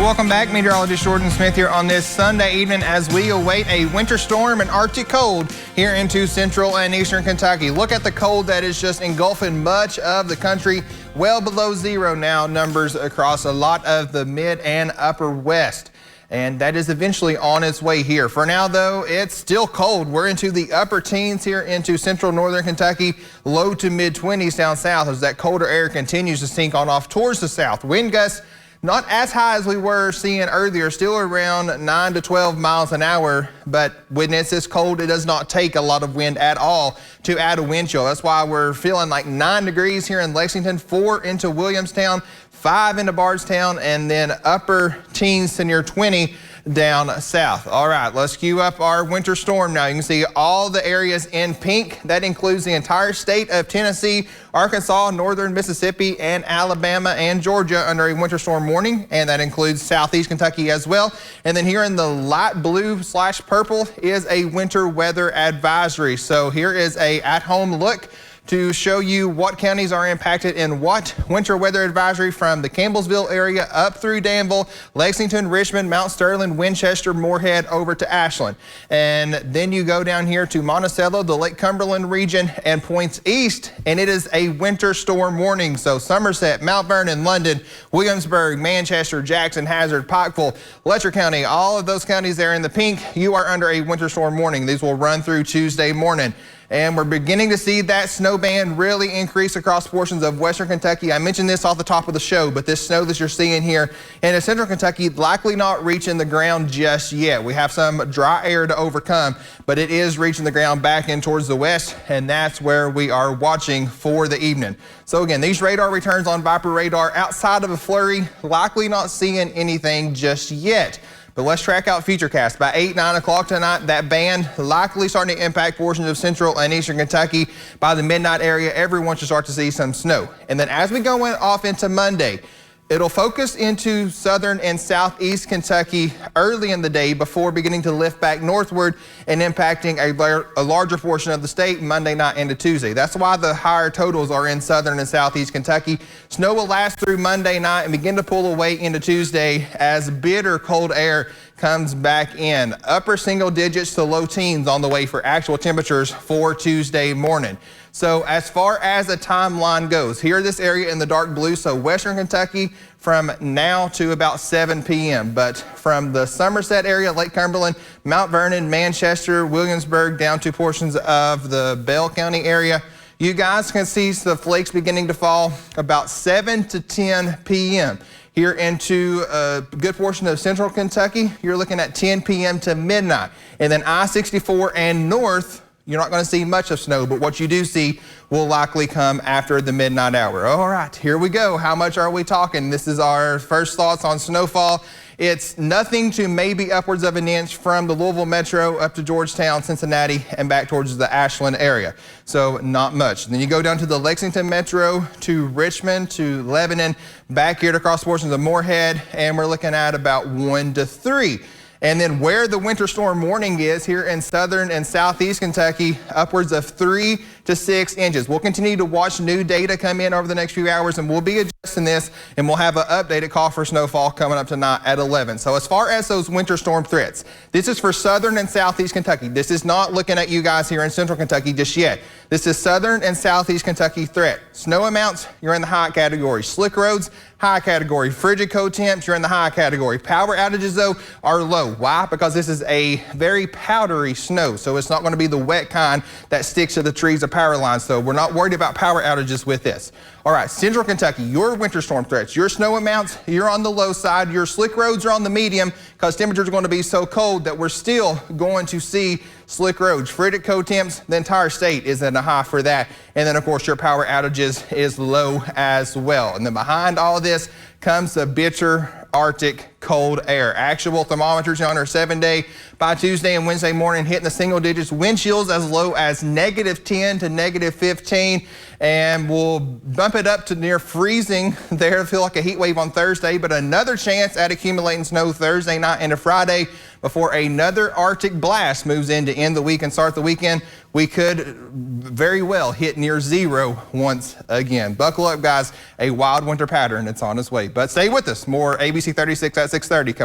welcome back. Meteorologist Jordan Smith here on this Sunday evening as we await a winter storm and Arctic cold here into central and eastern Kentucky. Look at the cold that is just engulfing much of the country. Well below zero now, numbers across a lot of the mid and upper west. And that is eventually on its way here. For now, though, it's still cold. We're into the upper teens here into central northern Kentucky, low to mid 20s down south as that colder air continues to sink on off towards the south. Wind gusts not as high as we were seeing earlier, still around 9 to 12 miles an hour. But when it's this cold, it does not take a lot of wind at all to add a wind chill. That's why we're feeling like 9 degrees here in Lexington, 4 into Williamstown, 5 into Bardstown, and then upper teens to near 20 down south. All right, let's cue up our winter storm now. You can see all the areas in pink. That includes the entire state of Tennessee, Arkansas, northern Mississippi, and Alabama and Georgia under a winter storm warning, and that includes southeast Kentucky as well. And then here in the light blue / purple is a winter weather advisory. So here is a at-home look to show you what counties are impacted in what winter weather advisory from the Campbellsville area up through Danville, Lexington, Richmond, Mount Sterling, Winchester, Moorhead, over to Ashland. And then you go down here to Monticello, the Lake Cumberland region, and points east, and it is a winter storm warning. So Somerset, Mount Vernon, London, Williamsburg, Manchester, Jackson, Hazard, Pikeville, Letcher County, all of those counties there in the pink, you are under a winter storm warning. These will run through Tuesday morning. And we're beginning to see that snow band really increase across portions of western Kentucky. I mentioned this off the top of the show, but this snow that you're seeing here in central Kentucky likely not reaching the ground just yet. We have some dry air to overcome, but it is reaching the ground back in towards the west, and that's where we are watching for the evening. So again, these radar returns on Viper radar outside of a flurry, likely not seeing anything just yet. But let's track out Futurecast. By 8, 9 o'clock tonight, that band likely starting to impact portions of central and eastern Kentucky. By the midnight area, everyone should start to see some snow. And then as we go off into Monday, it'll focus into southern and southeast Kentucky early in the day before beginning to lift back northward and impacting a larger portion of the state Monday night into Tuesday. That's why the higher totals are in southern and southeast Kentucky. Snow will last through Monday night and begin to pull away into Tuesday as bitter cold air comes back in. Upper single digits to low teens on the way for actual temperatures for Tuesday morning. So as far as the timeline goes, here this area in the dark blue, so western Kentucky from now to about 7 p.m. But from the Somerset area, Lake Cumberland, Mount Vernon, Manchester, Williamsburg, down to portions of the Bell County area, you guys can see the flakes beginning to fall about 7 to 10 p.m. Here into a good portion of central Kentucky, you're looking at 10 p.m. to midnight. And then I-64 and north, you're not going to see much of snow, but what you do see will likely come after the midnight hour. All right, here we go. How much are we talking? This is our first thoughts on snowfall. It's nothing to maybe upwards of an inch from the Louisville metro up to Georgetown, Cincinnati, and back towards the Ashland area. So not much. Then you go down to the Lexington metro, to Richmond, to Lebanon, back here to cross portions of Moorhead, and we're looking at about 1 to 3. And then where the winter storm warning is here in southern and southeast Kentucky, upwards of 3 to 6 inches. We'll continue to watch new data come in over the next few hours, and we'll be adjusting this, and we'll have an updated call for snowfall coming up tonight at 11. So as far as those winter storm threats, this is for southern and southeast Kentucky. This is not looking at you guys here in central Kentucky just yet. This is southern and southeast Kentucky threat. Snow amounts, you're in the high category. Slick roads, high category. Frigid cold temps, you're in the high category. Power outages, though, are low. Why? Because this is a very powdery snow, so it's not going to be the wet kind that sticks to the trees or power lines. So we're not worried about power outages with this. All right, central Kentucky, your winter storm threats, your snow amounts, you're on the low side. Your slick roads are on the medium because temperatures are going to be so cold that we're still going to see slick roads. Frigid cold temps, the entire state is in a high for that. And then, of course, your power outages is low as well. And then behind all of this comes the bitter Arctic cold air. Actual thermometers on our 7-day by Tuesday and Wednesday morning hitting the single digits. Wind chills as low as -10 to -15. and we'll bump it up to near freezing there. It'll feel like a heat wave on Thursday, but another chance at accumulating snow Thursday night into Friday before another Arctic blast moves in to end the week and start the weekend. We could very well hit near zero once again. Buckle up, guys. A wild winter pattern. It's on its way. But stay with us. More ABC 36 at 6:30 coming.